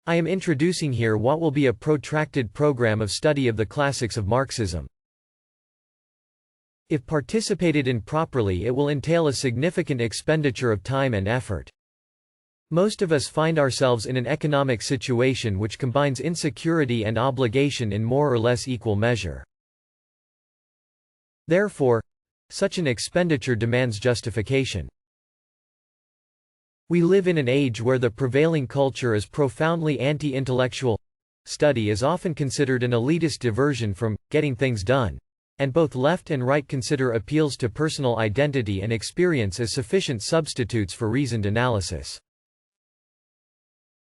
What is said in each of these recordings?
I am introducing here what will be a protracted program of study of the classics of Marxism. If participated in properly, it will entail a significant expenditure of time and effort. Most of us find ourselves in an economic situation which combines insecurity and obligation in more or less equal measure. Therefore, such an expenditure demands justification. We live in an age where the prevailing culture is profoundly anti-intellectual. Study is often considered an elitist diversion from getting things done, and both left and right consider appeals to personal identity and experience as sufficient substitutes for reasoned analysis.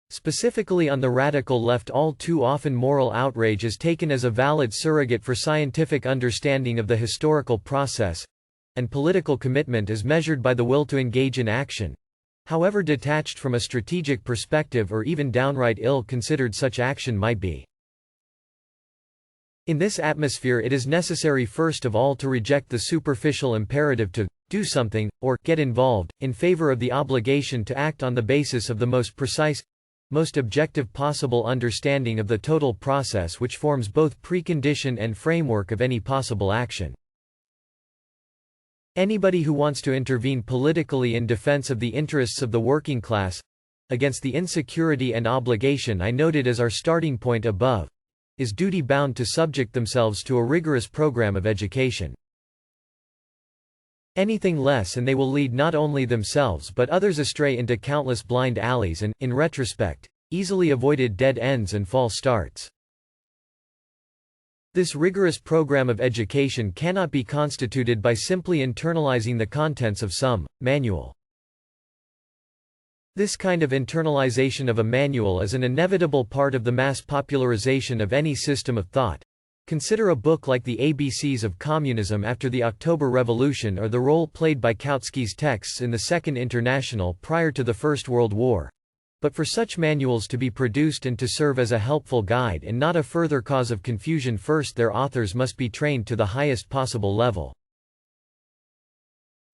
Specifically on the radical left, all too often moral outrage is taken as a valid surrogate for scientific understanding of the historical process, and political commitment is measured by the will to engage in action, however detached from a strategic perspective or even downright ill-considered such action might be. In this atmosphere, it is necessary first of all to reject the superficial imperative to do something, or get involved, in favor of the obligation to act on the basis of the most precise, most objective possible understanding of the total process which forms both precondition and framework of any possible action. Anybody who wants to intervene politically in defense of the interests of the working class, against the insecurity and obligation I noted as our starting point above, is duty-bound to subject themselves to a rigorous program of education. Anything less and they will lead not only themselves but others astray into countless blind alleys and, in retrospect, easily avoided dead ends and false starts. This rigorous program of education cannot be constituted by simply internalizing the contents of some manual. This kind of internalization of a manual is an inevitable part of the mass popularization of any system of thought. Consider a book like The ABCs of Communism after the October Revolution, or the role played by Kautsky's texts in the Second International prior to the First World War. But for such manuals to be produced and to serve as a helpful guide and not a further cause of confusion, first their authors must be trained to the highest possible level.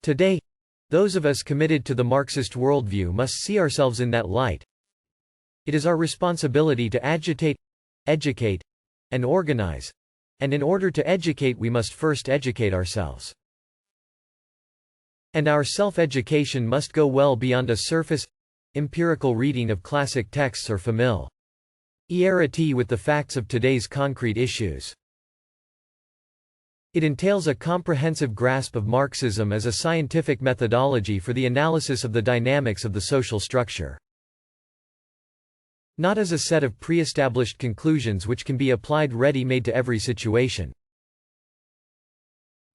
Today, those of us committed to the Marxist worldview must see ourselves in that light. It is our responsibility to agitate, educate, and organize, and in order to educate we must first educate ourselves. And our self-education must go well beyond a surface, empirical reading of classic texts or familiarity with the facts of today's concrete issues. It entails a comprehensive grasp of Marxism as a scientific methodology for the analysis of the dynamics of the social structure. Not as a set of pre-established conclusions which can be applied ready-made to every situation,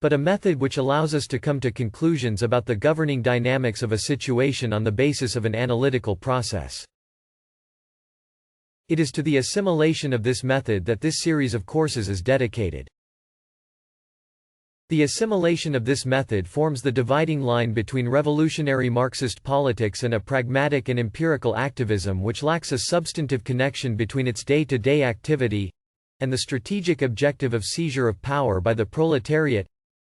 but a method which allows us to come to conclusions about the governing dynamics of a situation on the basis of an analytical process. It is to the assimilation of this method that this series of courses is dedicated. The assimilation of this method forms the dividing line between revolutionary Marxist politics and a pragmatic and empirical activism which lacks a substantive connection between its day-to-day activity and the strategic objective of seizure of power by the proletariat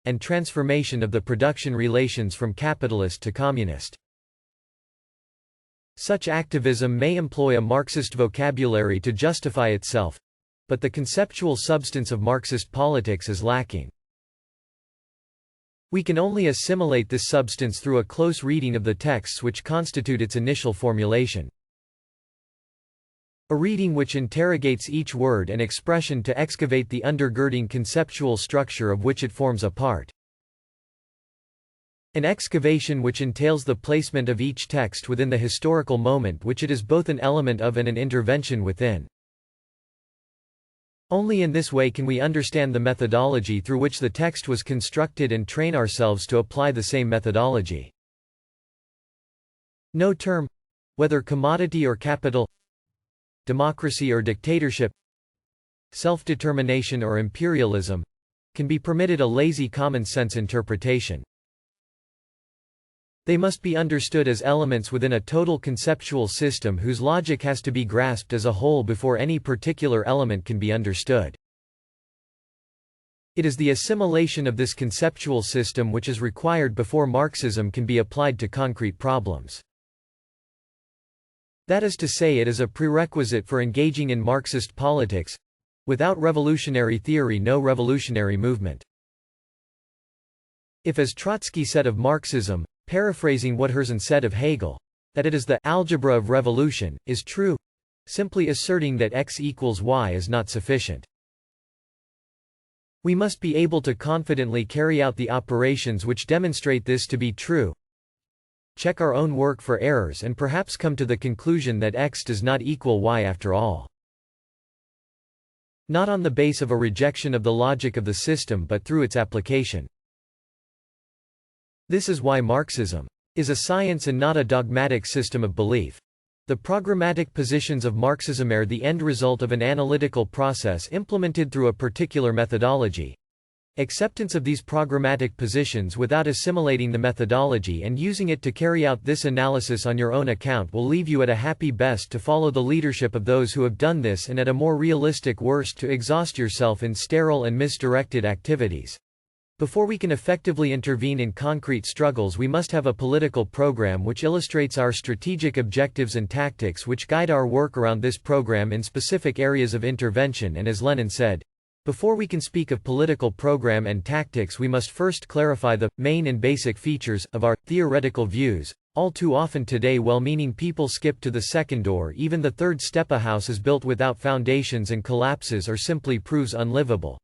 and transformation of the production relations from capitalist to communist. Such activism may employ a Marxist vocabulary to justify itself, but the conceptual substance of Marxist politics is lacking. We can only assimilate this substance through a close reading of the texts which constitute its initial formulation. A reading which interrogates each word and expression to excavate the undergirding conceptual structure of which it forms a part. An excavation which entails the placement of each text within the historical moment which it is both an element of and an intervention within. Only in this way can we understand the methodology through which the text was constructed and train ourselves to apply the same methodology. No term, whether commodity or capital, democracy or dictatorship, self-determination or imperialism, can be permitted a lazy common-sense interpretation. They must be understood as elements within a total conceptual system whose logic has to be grasped as a whole before any particular element can be understood. It is the assimilation of this conceptual system which is required before Marxism can be applied to concrete problems. That is to say, it is a prerequisite for engaging in Marxist politics. Without revolutionary theory, no revolutionary movement. If, as Trotsky said of Marxism, paraphrasing what Herzen said of Hegel, that it is the algebra of revolution, is true, simply asserting that x equals y is not sufficient. We must be able to confidently carry out the operations which demonstrate this to be true, check our own work for errors, and perhaps come to the conclusion that x does not equal y after all. Not on the base of a rejection of the logic of the system but through its application. This is why Marxism is a science and not a dogmatic system of belief. The programmatic positions of Marxism are the end result of an analytical process implemented through a particular methodology. Acceptance of these programmatic positions without assimilating the methodology and using it to carry out this analysis on your own account will leave you at a happy best to follow the leadership of those who have done this, and at a more realistic worst to exhaust yourself in sterile and misdirected activities. Before we can effectively intervene in concrete struggles, we must have a political program which illustrates our strategic objectives and tactics which guide our work around this program in specific areas of intervention. And as Lenin said, before we can speak of political program and tactics, we must first clarify the main and basic features of our theoretical views. All too often today, well-meaning people skip to the second door. Even the third step. A house is built without foundations and collapses or simply proves unlivable.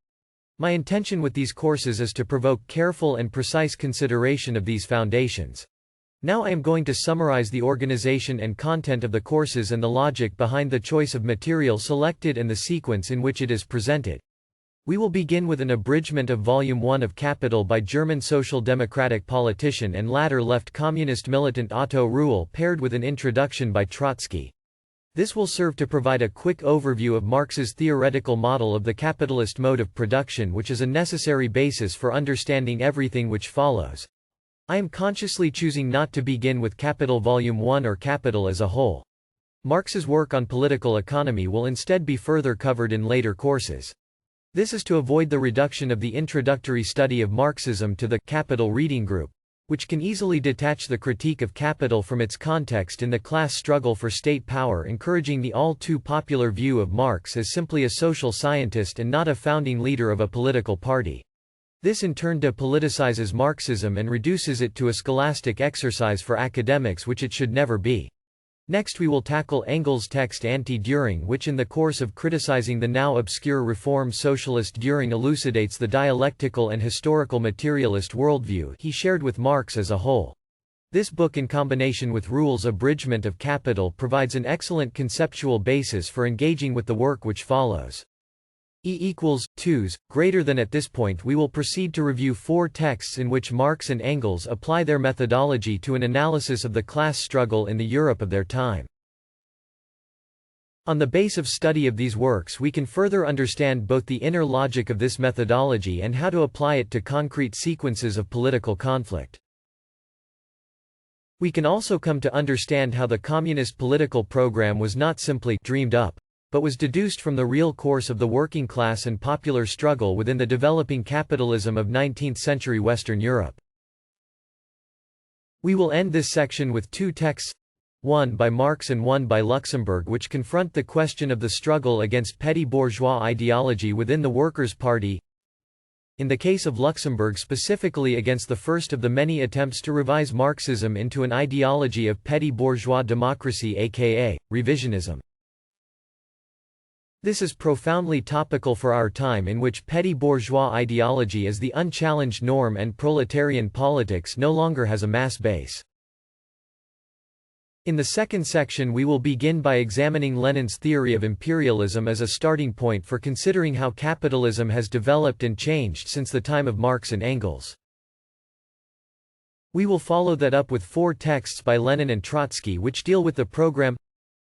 My intention with these courses is to provoke careful and precise consideration of these foundations. Now I am going to summarize the organization and content of the courses and the logic behind the choice of material selected and the sequence in which it is presented. We will begin with an abridgment of Volume 1 of Capital by German social democratic politician and latter left communist militant Otto Ruhl, paired with an introduction by Trotsky. This will serve to provide a quick overview of Marx's theoretical model of the capitalist mode of production, which is a necessary basis for understanding everything which follows. I am consciously choosing not to begin with Capital Volume 1 or Capital as a whole. Marx's work on political economy will instead be further covered in later courses. This is to avoid the reduction of the introductory study of Marxism to the Capital reading group, which can easily detach the critique of capital from its context in the class struggle for state power, encouraging the all too popular view of Marx as simply a social scientist and not a founding leader of a political party. This in turn depoliticizes Marxism and reduces it to a scholastic exercise for academics, which it should never be. Next we will tackle Engels' text Anti-Dühring, which in the course of criticizing the now obscure reform socialist Dühring elucidates the dialectical and historical materialist worldview he shared with Marx as a whole. This book, in combination with Ruhl's abridgment of Capital, provides an excellent conceptual basis for engaging with the work which follows. Greater than. At this point we will proceed to review 4 texts in which Marx and Engels apply their methodology to an analysis of the class struggle in the Europe of their time. On the base of study of these works we can further understand both the inner logic of this methodology and how to apply it to concrete sequences of political conflict. We can also come to understand how the communist political program was not simply dreamed up, but was deduced from the real course of the working class and popular struggle within the developing capitalism of 19th-century Western Europe. We will end this section with 2 texts, one by Marx and one by Luxemburg, which confront the question of the struggle against petty bourgeois ideology within the Workers' Party. In the case of Luxemburg, specifically against the first of the many attempts to revise Marxism into an ideology of petty bourgeois democracy, aka revisionism. This is profoundly topical for our time, in which petty bourgeois ideology is the unchallenged norm and proletarian politics no longer has a mass base. In the second section we will begin by examining Lenin's theory of imperialism as a starting point for considering how capitalism has developed and changed since the time of Marx and Engels. We will follow that up with 4 texts by Lenin and Trotsky which deal with the program,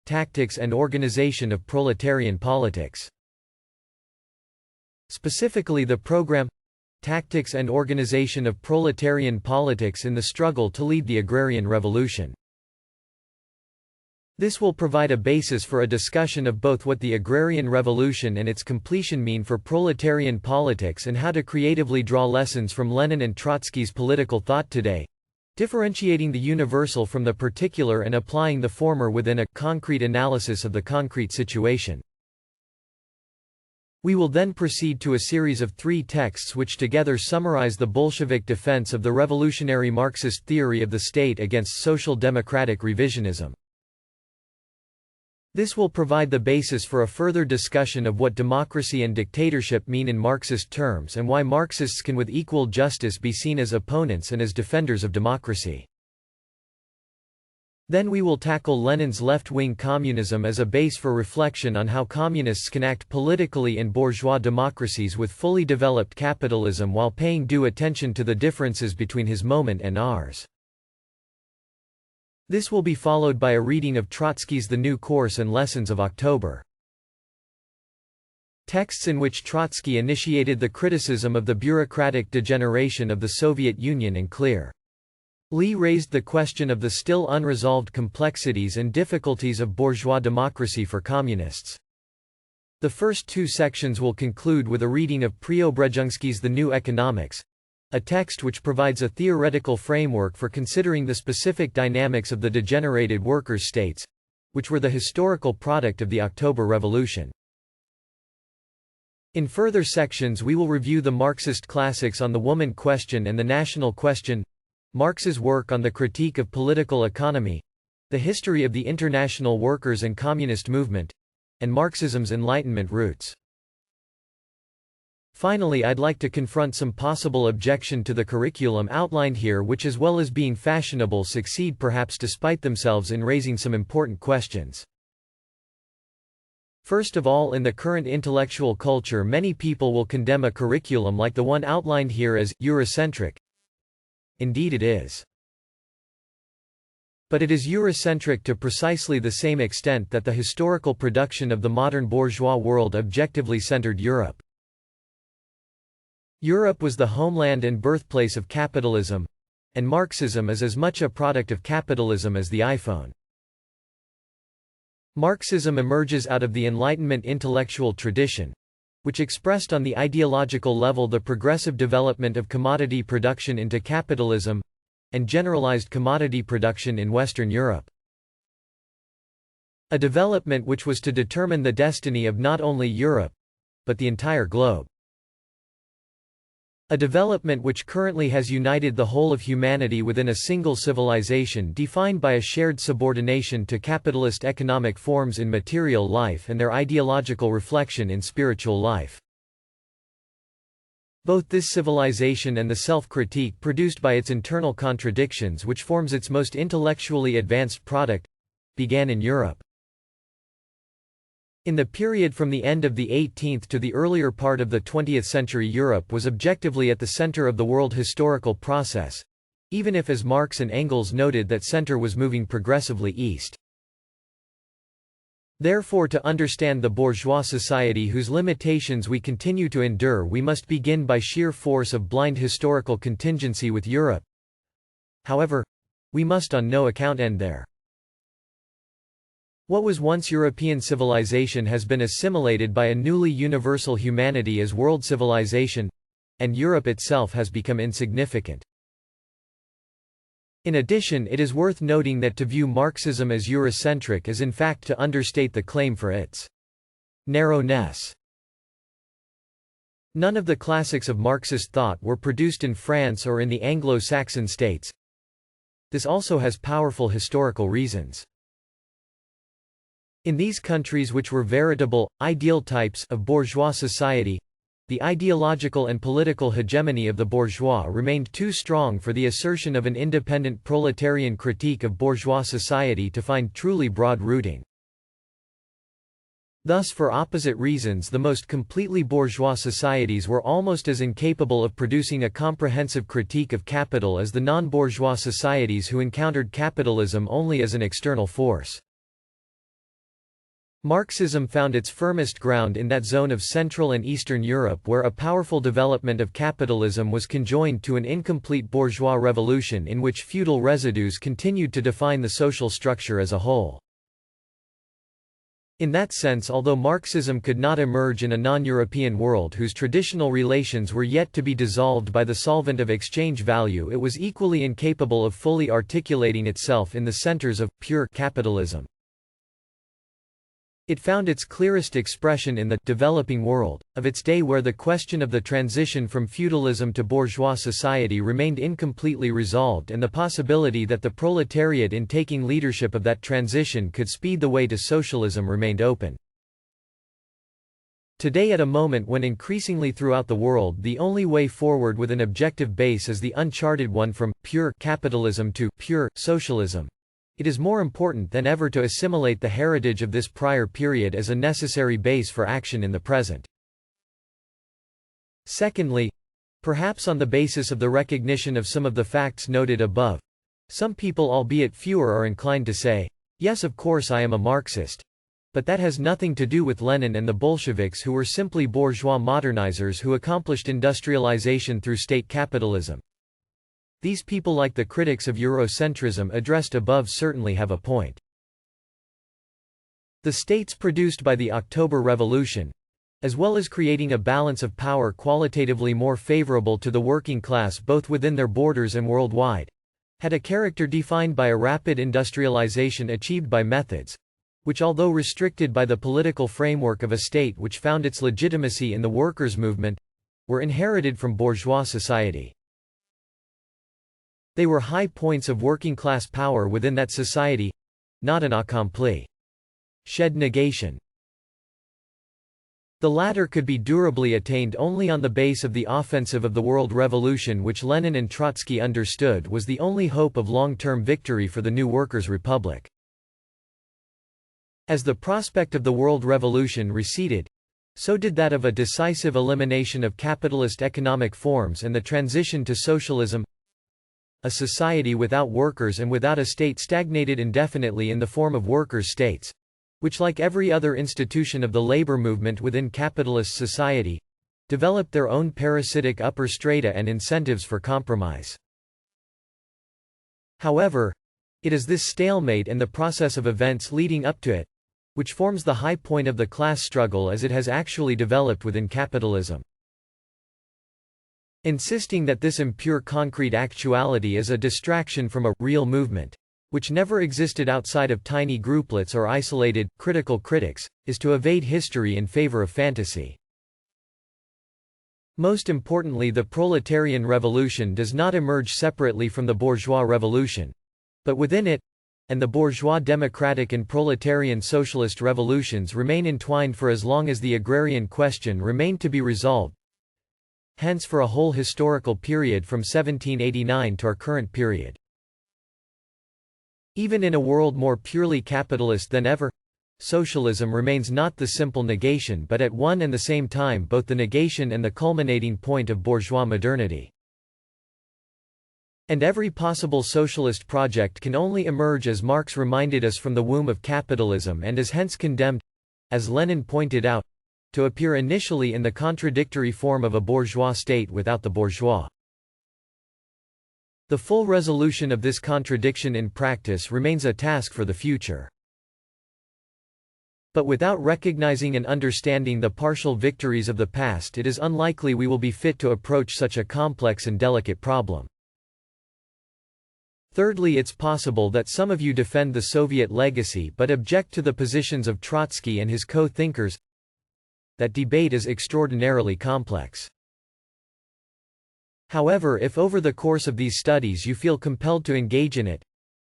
tactics and organization of proletarian politics. Specifically the program, tactics and organization of proletarian politics in the struggle to lead the agrarian revolution. This will provide a basis for a discussion of both what the agrarian revolution and its completion mean for proletarian politics and how to creatively draw lessons from Lenin and Trotsky's political thought today. differentiating the universal from the particular and applying the former within a concrete analysis of the concrete situation. We will then proceed to a series of 3 texts which together summarize the Bolshevik defense of the revolutionary Marxist theory of the state against social democratic revisionism. This will provide the basis for a further discussion of what democracy and dictatorship mean in Marxist terms and why Marxists can with equal justice be seen as opponents and as defenders of democracy. Then we will tackle Lenin's left-wing communism as a base for reflection on how communists can act politically in bourgeois democracies with fully developed capitalism while paying due attention to the differences between his moment and ours. This will be followed by a reading of Trotsky's The New Course and Lessons of October. Texts in which Trotsky initiated the criticism of the bureaucratic degeneration of the Soviet Union and clearly raised the question of the still unresolved complexities and difficulties of bourgeois democracy for communists. The first 2 sections will conclude with a reading of Preobrazhensky's The New Economics, a text which provides a theoretical framework for considering the specific dynamics of the degenerated workers' states, which were the historical product of the October Revolution. In further sections we will review the Marxist classics on the woman question and the national question, Marx's work on the critique of political economy, the history of the international workers' and communist movement, and Marxism's Enlightenment roots. Finally, I'd like to confront some possible objection to the curriculum outlined here which, as well as being fashionable, succeed perhaps despite themselves in raising some important questions. First of all, in the current intellectual culture many people will condemn a curriculum like the one outlined here as Eurocentric. Indeed it is. But it is Eurocentric to precisely the same extent that the historical production of the modern bourgeois world objectively centered Europe. Europe was the homeland and birthplace of capitalism, and Marxism is as much a product of capitalism as the iPhone. Marxism emerges out of the Enlightenment intellectual tradition, which expressed on the ideological level the progressive development of commodity production into capitalism, and generalized commodity production in Western Europe. A development which was to determine the destiny of not only Europe, but the entire globe. A development which currently has united the whole of humanity within a single civilization defined by a shared subordination to capitalist economic forms in material life and their ideological reflection in spiritual life. Both this civilization and the self-critique produced by its internal contradictions, which forms its most intellectually advanced product, began in Europe. In the period from the end of the 18th to the earlier part of the 20th century, Europe was objectively at the center of the world historical process, even if, as Marx and Engels noted, that center was moving progressively east. Therefore, to understand the bourgeois society whose limitations we continue to endure, we must begin by sheer force of blind historical contingency with Europe. However, we must on no account end there. What was once European civilization has been assimilated by a newly universal humanity as world civilization, and Europe itself has become insignificant. In addition, it is worth noting that to view Marxism as Eurocentric is in fact to understate the claim for its narrowness. None of the classics of Marxist thought were produced in France or in the Anglo-Saxon states. This also has powerful historical reasons. In these countries, which were veritable, ideal types of bourgeois society, the ideological and political hegemony of the bourgeois remained too strong for the assertion of an independent proletarian critique of bourgeois society to find truly broad rooting. Thus, for opposite reasons, the most completely bourgeois societies were almost as incapable of producing a comprehensive critique of capital as the non-bourgeois societies who encountered capitalism only as an external force. Marxism found its firmest ground in that zone of Central and Eastern Europe where a powerful development of capitalism was conjoined to an incomplete bourgeois revolution in which feudal residues continued to define the social structure as a whole. In that sense, although Marxism could not emerge in a non-European world whose traditional relations were yet to be dissolved by the solvent of exchange value, it was equally incapable of fully articulating itself in the centers of pure capitalism. It found its clearest expression in the developing world of its day, where the question of the transition from feudalism to bourgeois society remained incompletely resolved, and the possibility that the proletariat in taking leadership of that transition could speed the way to socialism remained open. Today, at a moment when increasingly throughout the world the only way forward with an objective base is the uncharted one from pure capitalism to pure socialism, it is more important than ever to assimilate the heritage of this prior period as a necessary base for action in the present. Secondly, perhaps on the basis of the recognition of some of the facts noted above, some people, albeit fewer, are inclined to say, "Yes, of course I am a Marxist. But that has nothing to do with Lenin and the Bolsheviks, who were simply bourgeois modernizers who accomplished industrialization through state capitalism." These people, like the critics of Eurocentrism addressed above, certainly have a point. The states produced by the October Revolution, as well as creating a balance of power qualitatively more favorable to the working class both within their borders and worldwide, had a character defined by a rapid industrialization achieved by methods which, although restricted by the political framework of a state which found its legitimacy in the workers' movement, were inherited from bourgeois society. They were high points of working-class power within that society, not an accompli. Shed negation. The latter could be durably attained only on the base of the offensive of the world revolution, which Lenin and Trotsky understood was the only hope of long-term victory for the new workers' republic. As the prospect of the world revolution receded, so did that of a decisive elimination of capitalist economic forms and the transition to socialism. A society without workers and without a state stagnated indefinitely in the form of workers' states, which, like every other institution of the labor movement within capitalist society, developed their own parasitic upper strata and incentives for compromise. However, it is this stalemate and the process of events leading up to it which forms the high point of the class struggle as it has actually developed within capitalism. Insisting that this impure concrete actuality is a distraction from a real movement, which never existed outside of tiny grouplets or isolated, critical critics, is to evade history in favor of fantasy. Most importantly, the proletarian revolution does not emerge separately from the bourgeois revolution, but within it, and the bourgeois democratic and proletarian socialist revolutions remain entwined for as long as the agrarian question remained to be resolved. Hence, for a whole historical period from 1789 to our current period. Even in a world more purely capitalist than ever, socialism remains not the simple negation but at one and the same time both the negation and the culminating point of bourgeois modernity. And every possible socialist project can only emerge, as Marx reminded us, from the womb of capitalism and is hence condemned, as Lenin pointed out, to appear initially in the contradictory form of a bourgeois state without the bourgeois. The full resolution of this contradiction in practice remains a task for the future. But without recognizing and understanding the partial victories of the past, it is unlikely we will be fit to approach such a complex and delicate problem. Thirdly, it's possible that some of you defend the Soviet legacy but object to the positions of Trotsky and his co-thinkers. That debate is extraordinarily complex. However, if over the course of these studies you feel compelled to engage in it,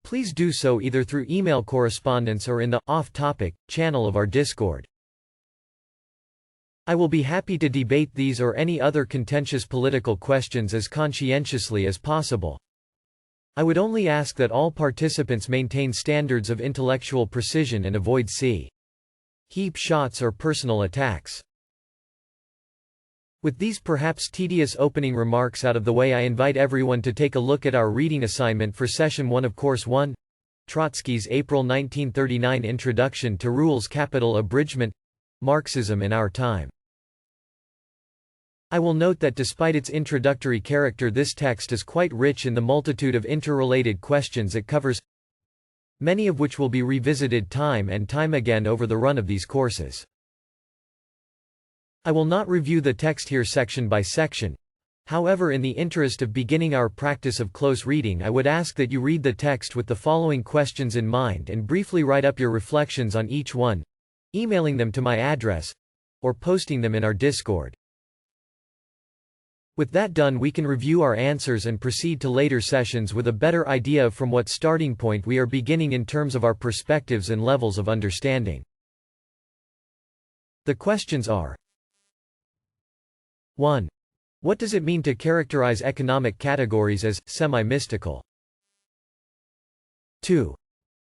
please do so either through email correspondence or in the off-topic channel of our Discord. I will be happy to debate these or any other contentious political questions as conscientiously as possible. I would only ask that all participants maintain standards of intellectual precision and avoid heap shots or personal attacks. With these perhaps tedious opening remarks out of the way, I invite everyone to take a look at our reading assignment for Session 1 of Course 1, Trotsky's April 1939 Introduction to Rules Capital Abridgment, Marxism in Our Time. I will note that despite its introductory character, this text is quite rich in the multitude of interrelated questions it covers. many of which will be revisited time and time again over the run of these courses. I will not review the text here section by section. However, in the interest of beginning our practice of close reading, I would ask that you read the text with the following questions in mind and briefly write up your reflections on each one, emailing them to my address, or posting them in our Discord. With that done, we can review our answers and proceed to later sessions with a better idea of from what starting point we are beginning in terms of our perspectives and levels of understanding. The questions are: 1. What does it mean to characterize economic categories as semi-mystical? 2.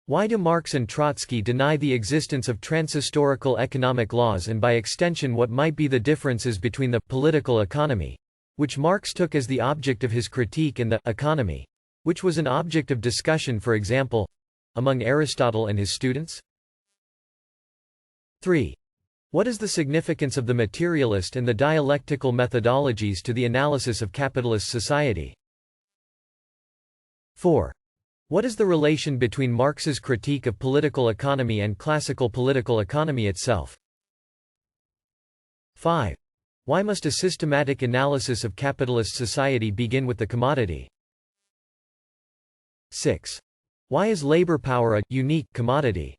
Why do Marx and Trotsky deny the existence of transhistorical economic laws, and by extension what might be the differences between the political economy, which Marx took as the object of his critique, and the economy, which was an object of discussion, for example, among Aristotle and his students? 3. What is the significance of the materialist and the dialectical methodologies to the analysis of capitalist society? 4. What is the relation between Marx's critique of political economy and classical political economy itself? 5. Why must a systematic analysis of capitalist society begin with the commodity? 6. Why is labor power a unique commodity?